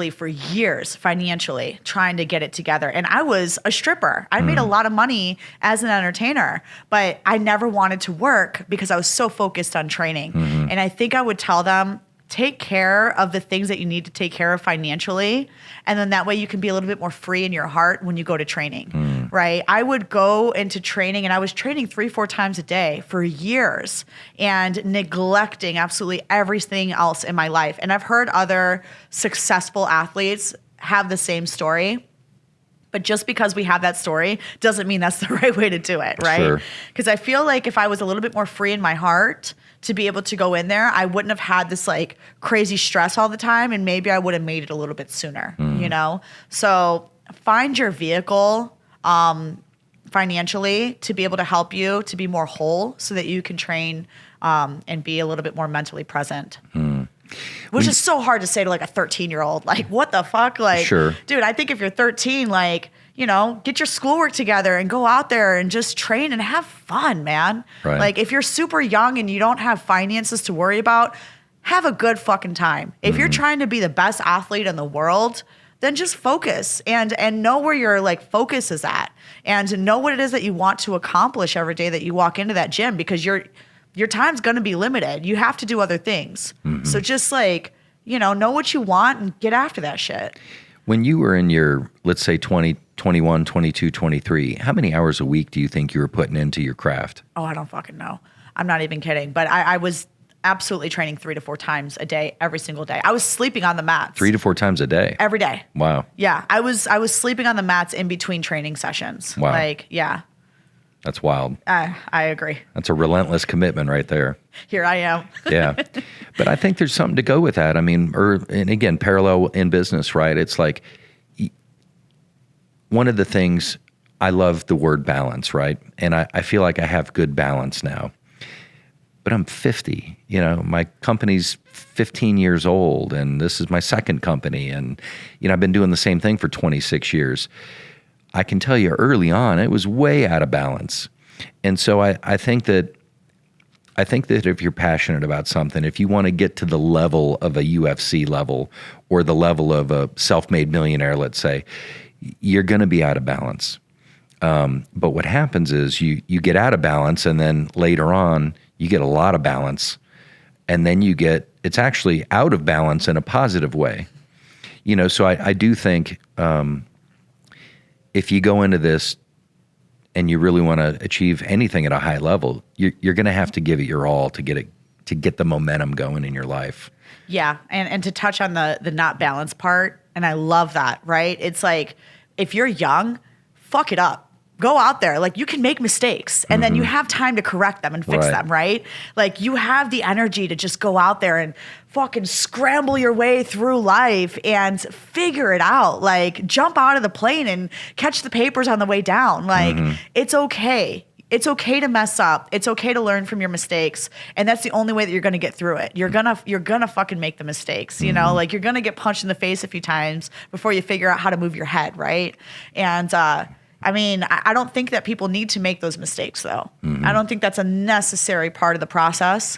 for years financially trying to get it together. And I was a stripper. I made a lot of money as an entertainer, but I never wanted to work because I was so focused on training. And I think I would tell them, take care of the things that you need to take care of financially. And then that way you can be a little bit more free in your heart when you go to training, right? I would go into training, and I was training 3-4 times a day for years and neglecting absolutely everything else in my life. And I've heard other successful athletes have the same story. But just because we have that story doesn't mean that's the right way to do it, right? Because I feel like if I was a little bit more free in my heart to be able to go in there, I wouldn't have had this like crazy stress all the time, and maybe I would have made it a little bit sooner, So find your vehicle financially to be able to help you to be more whole, so that you can train and be a little bit more mentally present. Which is so hard to say to like a 13-year-old. Like, what the fuck? Like, dude, I think if you're 13, like, get your schoolwork together and go out there and just train and have fun, man. Right. Like, if you're super young and you don't have finances to worry about, have a good fucking time. If you're trying to be the best athlete in the world, then just focus and know where your like focus is at, and know what it is that you want to accomplish every day that you walk into that gym, because your time's going to be limited. You have to do other things. So just like, know what you want and get after that shit. When you were in your, let's say 20, 21, 22, 23, how many hours a week do you think you were putting into your craft? Oh, I don't fucking know. I'm not even kidding. But I was absolutely training 3 to 4 times a day, every single day. I was sleeping on the mats. 3 to 4 times a day? Every day. Wow. Yeah. I was sleeping on the mats in between training sessions. Wow. Like, yeah. That's wild. I agree. That's a relentless commitment right there. Here I am. Yeah. But I think there's something to go with that. I mean, and again, parallel in business, right? It's like one of the things, I love the word balance, right? And I feel like I have good balance now. But I'm 50, my company's 15 years old, and this is my second company. And, I've been doing the same thing for 26 years. I can tell you early on, it was way out of balance. And so I think that if you're passionate about something, if you want to get to the level of a UFC level or the level of a self-made millionaire, let's say, you're going to be out of balance. But what happens is you get out of balance, and then later on, you get a lot of balance. And then it's actually out of balance in a positive way. So I do think if you go into this and you really want to achieve anything at a high level, you're going to have to give it your all to get the momentum going in your life. Yeah, and to touch on the not balance part, and I love that, right? It's like, if you're young, fuck it up. Go out there. Like, you can make mistakes, and then you have time to correct them and fix them, right? Like, you have the energy to just go out there and fucking scramble your way through life and figure it out. Like, jump out of the plane and catch the papers on the way down. Like, it's okay. it's okay to mess up. It's okay to learn from your mistakes. And that's the only way that you're going to get through it. You're going to fucking make the mistakes, you know, like you're going to get punched in the face a few times before you figure out how to move your head. Right. And, I mean, I don't think that people need to make those mistakes though. I don't think that's a necessary part of the process.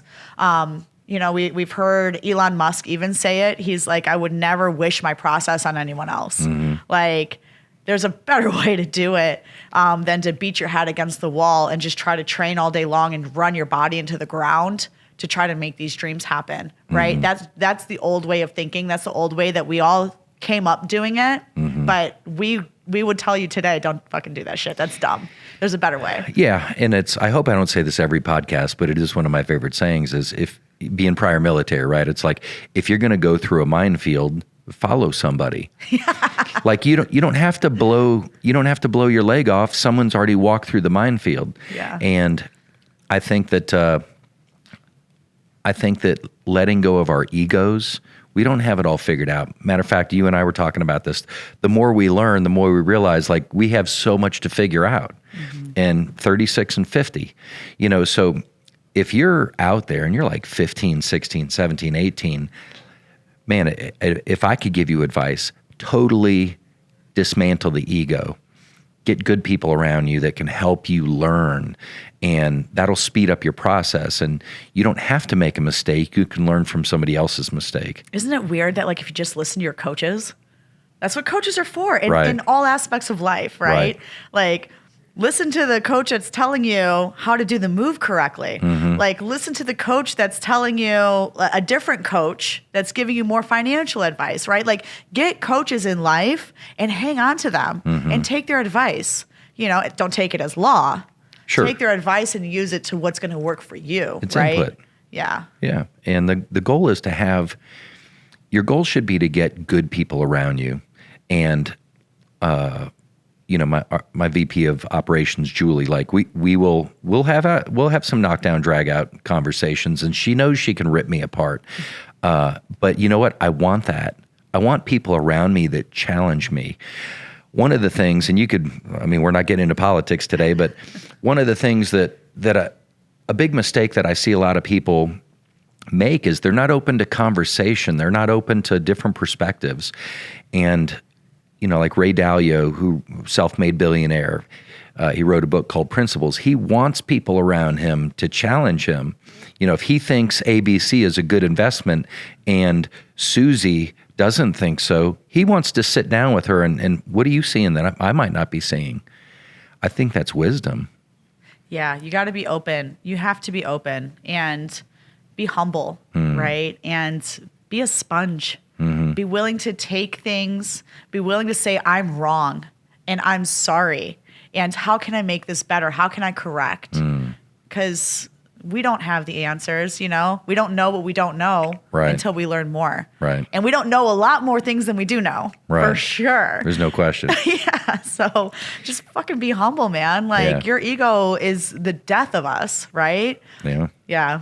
You know, we've heard Elon Musk even say it. He's like, I would never wish my process on anyone else. Like, there's a better way to do it than to beat your head against the wall and just try to train all day long and run your body into the ground to try to make these dreams happen, right? That's the old way of thinking. That's the old way that we all came up doing it. But we would tell you today, don't fucking do that shit. That's dumb. There's a better way. Yeah, and I hope I don't say this every podcast, but it is one of my favorite sayings is if being prior military, right? It's like, if you're going to go through a minefield, follow somebody. Like you don't have to blow your leg off. Someone's already walked through the minefield. Yeah. And I think that letting go of our egos, we don't have it all figured out. Matter of fact, you and I were talking about this. The more we learn, the more we realize like we have so much to figure out. And 36 and 50, you know, so if you're out there and you're like 15, 16, 17, 18, man, if I could give you advice, totally dismantle the ego. Get good people around you that can help you learn, and that'll speed up your process. And you don't have to make a mistake. You can learn from somebody else's mistake. Isn't it weird that like if you just listen to your coaches, that's what coaches are for Right. in all aspects of life, right? Like, listen to the coach that's telling you how to do the move correctly. Like, listen to the coach that's telling you a different coach that's giving you more financial advice, right? Like, get coaches in life and hang on to them and take their advice. You know, don't take it as law. Sure. Take their advice and use it to what's going to work for you, It's right? input. Yeah. Yeah. And the goal is your goal should be to get good people around you. And, you know, my VP of operations, Julie, like we'll have some knockdown, drag out conversations, and she knows she can rip me apart. But you know what? I want that. I want people around me that challenge me. One of the things, and we're not getting into politics today, but one of the things that a big mistake that I see a lot of people make is they're not open to conversation. They're not open to different perspectives. And you know, like Ray Dalio, who self-made billionaire, he wrote a book called Principles. He wants people around him to challenge him. You know, if he thinks ABC is a good investment and Susie doesn't think so, he wants to sit down with her and what are you seeing that I might not be seeing? I think that's wisdom. Yeah, you got to be open. You have to be open and be humble, right? And be a sponge. Be willing to take things, be willing to say, I'm wrong and I'm sorry. And how can I make this better? How can I correct? Because we don't have the answers, you know? We don't know what we don't know until we learn more. Right. And we don't know a lot more things than we do know, for sure. There's no question. Yeah, so just fucking be humble, man. Like, your ego is the death of us, right? Yeah. Yeah.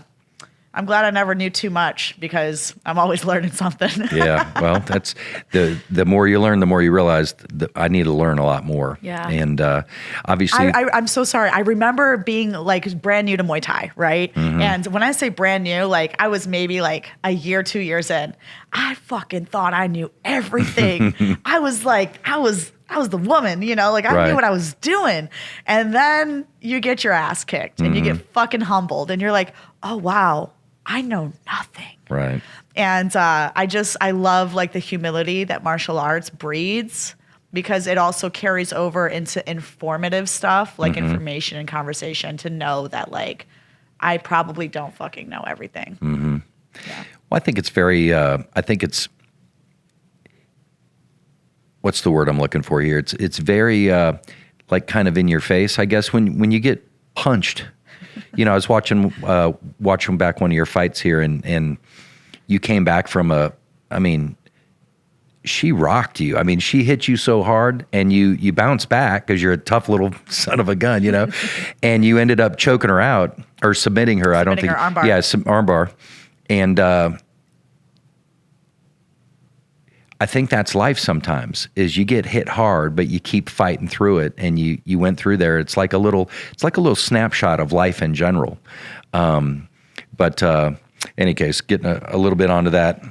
I'm glad I never knew too much because I'm always learning something. Yeah, well, that's the more you learn, the more you realize that I need to learn a lot more. Yeah. And obviously... I'm so sorry. I remember being like brand new to Muay Thai, right? And when I say brand new, like I was maybe like a year, 2 years in. I fucking thought I knew everything. I was the woman, you know, like I knew what I was doing. And then you get your ass kicked and you get fucking humbled and you're like, oh, wow, I know nothing. Right. And I love like the humility that martial arts breeds because it also carries over into informative stuff like information and conversation to know that like I probably don't fucking know everything. Yeah. Well, I think it's very, what's the word I'm looking for here? It's very like kind of in your face, I guess, when you get punched. You know, I was watching back one of your fights here and you came back from she rocked you. I mean, she hit you so hard and you bounced back because you're a tough little son of a gun, you know, and you ended up choking her out or submitting her. I don't think. Her armbar. Yeah, some armbar. And I think that's life sometimes, is you get hit hard, but you keep fighting through it, and you went through there. It's like a little snapshot of life in general. But any case, getting a little bit onto that,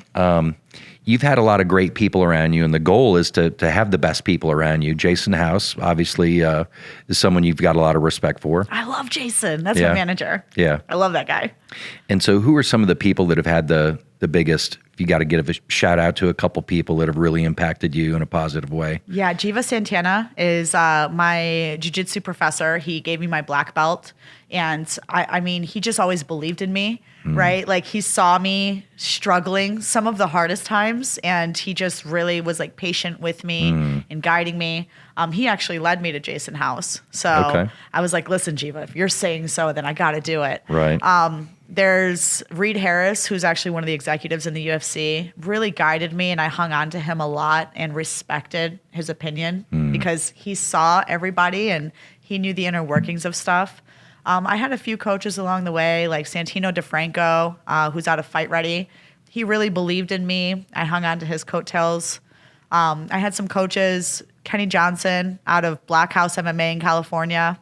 you've had a lot of great people around you, and the goal is to have the best people around you. Jason House, obviously, is someone you've got a lot of respect for. I love Jason. That's my manager. Yeah. I love that guy. And so who are some of the people that have had the biggest, if you got to give a shout out to a couple people that have really impacted you in a positive way? Yeah, Jiva Santana is my jiu-jitsu professor. He gave me my black belt. And I mean, he just always believed in me, right? Like, he saw me struggling some of the hardest times, and he just really was like patient with me and guiding me. He actually led me to Jason House. So I was like, listen, Jiva, if you're saying so, then I got to do it. Right. There's Reed Harris, who's actually one of the executives in the UFC, really guided me, and I hung on to him a lot and respected his opinion because he saw everybody and he knew the inner workings of stuff. I had a few coaches along the way, like Santino DeFranco, who's out of Fight Ready. He really believed in me. I hung on to his coattails. I had some coaches, Kenny Johnson out of Black House MMA in California.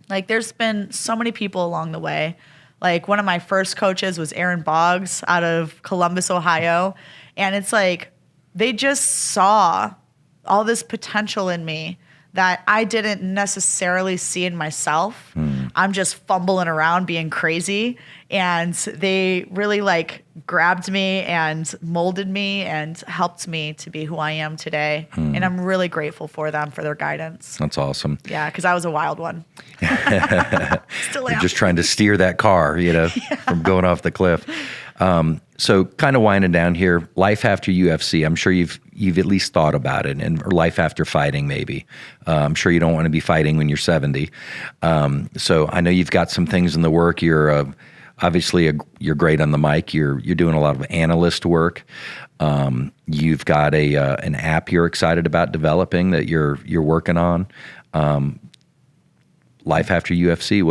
Like, there's been so many people along the way. Like, one of my first coaches was Aaron Boggs out of Columbus, Ohio. And it's like, they just saw all this potential in me that I didn't necessarily see in myself. I'm just fumbling around being crazy. And they really like grabbed me and molded me and helped me to be who I am today. And I'm really grateful for them, for their guidance. That's awesome. Yeah, because I was a wild one. Still am. You're just trying to steer that car, from going off the cliff. So kind of winding down here, life after UFC, I'm sure you've at least thought about it, or life after fighting maybe. I'm sure you don't want to be fighting when you're 70. So I know you've got some things in the work. You're obviously you're great on the mic. You're doing a lot of analyst work. You've got an app you're excited about developing that you're working on. Life after UFC,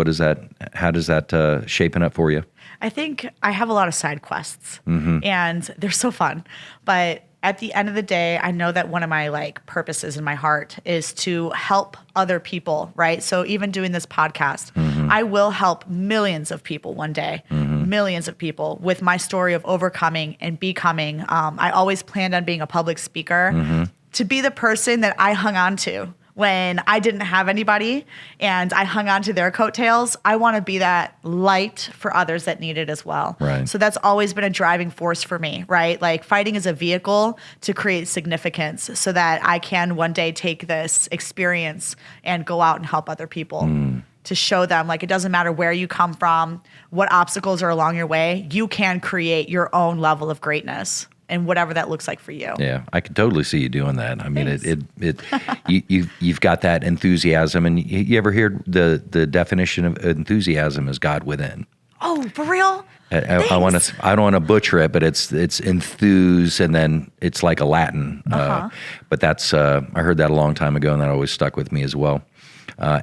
how does that shaping up for you? I think I have a lot of side quests and they're so fun. But at the end of the day, I know that one of my like purposes in my heart is to help other people, right? So even doing this podcast, I will help millions of people one day, millions of people with my story of overcoming and becoming. I always planned on being a public speaker to be the person that I hung on to when I didn't have anybody and I hung on to their coattails. I want to be that light for others that need it as well. Right. So that's always been a driving force for me, right? Like, fighting is a vehicle to create significance so that I can one day take this experience and go out and help other people. To show them, like, it doesn't matter where you come from, what obstacles are along your way, you can create your own level of greatness. And whatever that looks like for you. Yeah, I could totally see you doing that. I mean, you've got that enthusiasm, and you ever hear the definition of enthusiasm is God within? Oh, for real? I don't want to butcher it, but it's enthuse, and then it's like a Latin. But that's I heard that a long time ago, and that always stuck with me as well.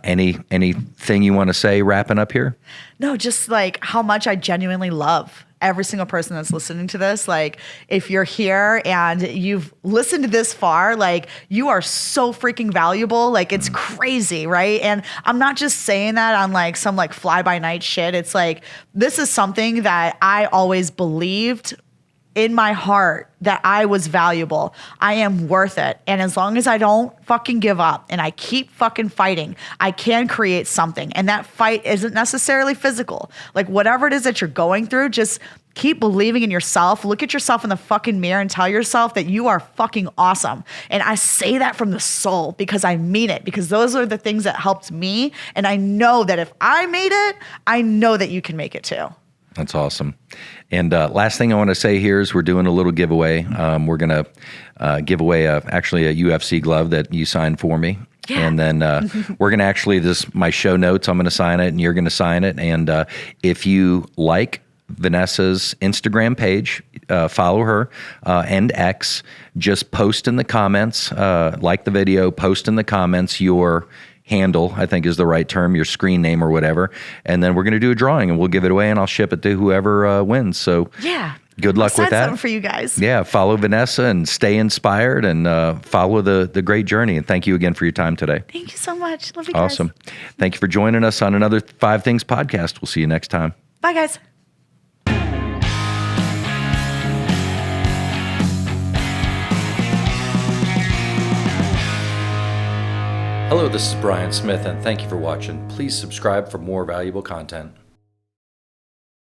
Anything you want to say wrapping up here? No, just like how much I genuinely love every single person that's listening to this. Like, if you're here and you've listened to this far, like, you are so freaking valuable. Like, it's crazy, right? And I'm not just saying that on like some like fly by night shit. It's like, this is something that I always believed in my heart, that I was valuable. I am worth it. And as long as I don't fucking give up and I keep fucking fighting, I can create something. And that fight isn't necessarily physical. Like, whatever it is that you're going through, just keep believing in yourself. Look at yourself in the fucking mirror and tell yourself that you are fucking awesome. And I say that from the soul because I mean it, because those are the things that helped me. And I know that if I made it, I know that you can make it too. That's awesome. And last thing I want to say here is we're doing a little giveaway. We're going to give away actually a UFC glove that you signed for me. Yeah. And then we're going to actually, my show notes, I'm going to sign it and you're going to sign it. And if you like Vanessa's Instagram page, follow her, and X, just post in the comments, like the video, post in the comments your handle, I think is the right term, your screen name or whatever. And then we're going to do a drawing and we'll give it away and I'll ship it to whoever wins. So yeah, Good luck with I'll set that. something for you guys. Yeah, follow Vanessa and stay inspired and follow the great journey. And thank you again for your time today. Thank you so much. Love you guys. Awesome. Thank you for joining us on another 5 Things podcast. We'll see you next time. Bye, guys. Hello, this is Brian Smith, and thank you for watching. Please subscribe for more valuable content.